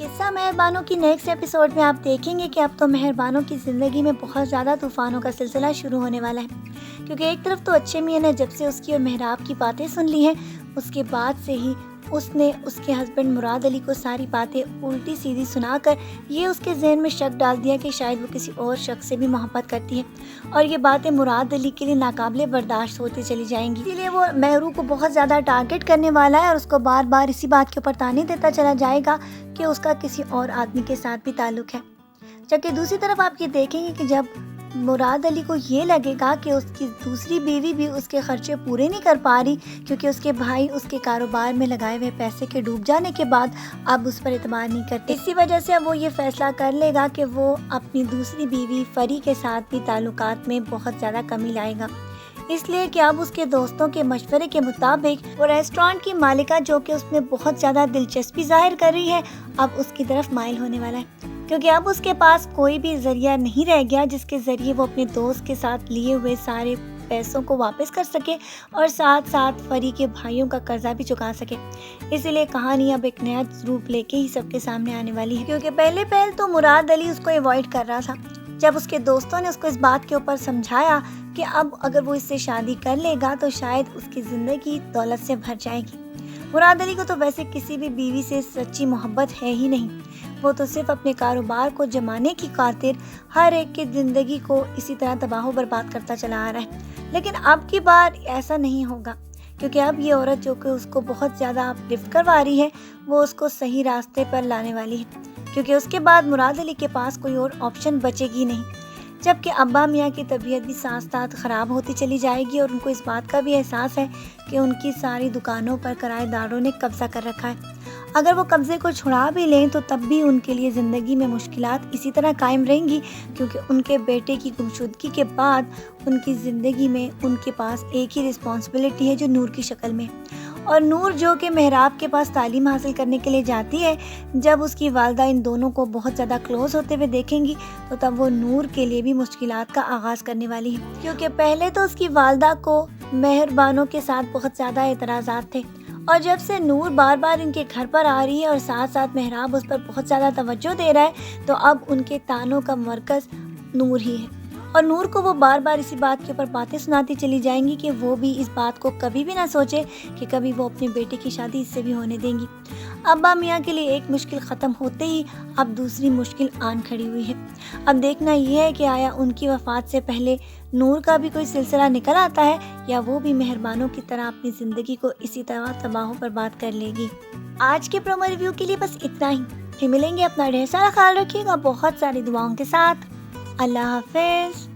قصہ مہربانوں کی next episode میں آپ دیکھیں گے کہ اب تو مہربانوں کی زندگی میں بہت زیادہ طوفانوں کا سلسلہ شروع ہونے والا ہے، کیونکہ ایک طرف تو اچھے میاں نے جب سے اس کی اور محراب کی باتیں سن لی ہیں، اس کے بعد سے ہی اس نے اس کے ہسبینڈ مراد علی کو ساری باتیں الٹی سیدھی سنا کر یہ اس کے ذہن میں شک ڈال دیا کہ شاید وہ کسی اور شخص سے بھی محبت کرتی ہے، اور یہ باتیں مراد علی کے لیے ناقابل برداشت ہوتی چلی جائیں گی۔ اسی لیے وہ مہرو کو بہت زیادہ ٹارگٹ کرنے والا ہے اور اس کو بار بار اسی بات کے اوپر طعنے دیتا چلا جائے گا کہ اس کا کسی اور آدمی کے ساتھ بھی تعلق ہے۔ جبکہ دوسری طرف آپ یہ دیکھیں گے کہ جب مراد علی کو یہ لگے گا کہ اس کی دوسری بیوی بھی اس کے خرچے پورے نہیں کر پا رہی، کیونکہ اس کے بھائی اس کے کاروبار میں لگائے ہوئے پیسے کے ڈوب جانے کے بعد اب اس پر اعتماد نہیں کرتے، اسی وجہ سے اب وہ یہ فیصلہ کر لے گا کہ وہ اپنی دوسری بیوی فری کے ساتھ بھی تعلقات میں بہت زیادہ کمی لائے گا، اس لیے کہ اب اس کے دوستوں کے مشورے کے مطابق وہ ریسٹورانٹ کی مالکہ، جو کہ اس میں بہت زیادہ دلچسپی ظاہر کر رہی ہے، اب اس کی طرف مائل ہونے والا ہے، کیونکہ اب اس کے پاس کوئی بھی ذریعہ نہیں رہ گیا جس کے ذریعے وہ اپنے دوست کے ساتھ لیے ہوئے سارے پیسوں کو واپس کر سکے اور ساتھ ساتھ فری کے بھائیوں کا قرضہ بھی چکا سکے۔ اسی لیے کہانی اب ایک نیا روپ لے کے ہی سب کے سامنے آنے والی ہے، کیونکہ پہلے تو مراد علی اس کو ایوائڈ کر رہا تھا، جب اس کے دوستوں نے اس کو اس بات کے اوپر سمجھایا کہ اب اگر وہ اس سے شادی کر لے گا تو شاید اس کی زندگی دولت سے بھر جائے گی۔ مراد علی کو تو ویسے کسی بھی بیوی سے سچی محبت ہے ہی نہیں، وہ تو صرف اپنے کاروبار کو جمانے کی خاطر ہر ایک کی زندگی کو اسی طرح تباہ و برباد کرتا چلا آ رہا ہے، لیکن اب کی بار ایسا نہیں ہوگا، کیونکہ اب یہ عورت جو کہ اس کو بہت زیادہ لفٹ کروا رہی ہے وہ اس کو صحیح راستے پر لانے والی ہے، کیونکہ اس کے بعد مراد علی کے پاس کوئی اور آپشن بچے گی نہیں، جبکہ ابا میاں کی طبیعت بھی ساتھ ساتھ خراب ہوتی چلی جائے گی اور ان کو اس بات کا بھی احساس ہے کہ ان کی ساری دکانوں پر کرایہ داروں نے قبضہ کر رکھا ہے، اگر وہ قبضے کو چھڑا بھی لیں تو تب بھی ان کے لیے زندگی میں مشکلات اسی طرح قائم رہیں گی، کیونکہ ان کے بیٹے کی گمشدگی کے بعد ان کی زندگی میں ان کے پاس ایک ہی رسپانسبلٹی ہے جو نور کی شکل میں، اور نور جو کہ محراب کے پاس تعلیم حاصل کرنے کے لیے جاتی ہے، جب اس کی والدہ ان دونوں کو بہت زیادہ کلوز ہوتے ہوئے دیکھیں گی تو تب وہ نور کے لیے بھی مشکلات کا آغاز کرنے والی ہے، کیونکہ پہلے تو اس کی والدہ کو مہربانوں کے ساتھ بہت زیادہ اعتراضات تھے، اور جب سے نور بار بار ان کے گھر پر آ رہی ہے اور ساتھ ساتھ محراب اس پر بہت زیادہ توجہ دے رہا ہے تو اب ان کے طعنوں کا مرکز نور ہی ہے، اور نور کو وہ بار بار اسی بات کے اوپر باتیں سناتی چلی جائیں گی کہ وہ بھی اس بات کو کبھی بھی نہ سوچے کہ کبھی وہ اپنے بیٹے کی شادی اس سے بھی ہونے دیں گی۔ ابا میاں کے لیے ایک مشکل ختم ہوتے ہی اب دوسری مشکل آن کھڑی ہوئی ہے، اب دیکھنا یہ ہے کہ آیا ان کی وفات سے پہلے نور کا بھی کوئی سلسلہ نکل آتا ہے یا وہ بھی مہربانوں کی طرح اپنی زندگی کو اسی طرح تباہ و برباد کر لے گی۔ آج کے پرومو ریویو کے لیے بس اتنا ہی، پھر ملیں گے، اپنا ڈھیر سارا خیال رکھیے گا بہت ساری دعاؤں کے ساتھ، اللہ حافظ۔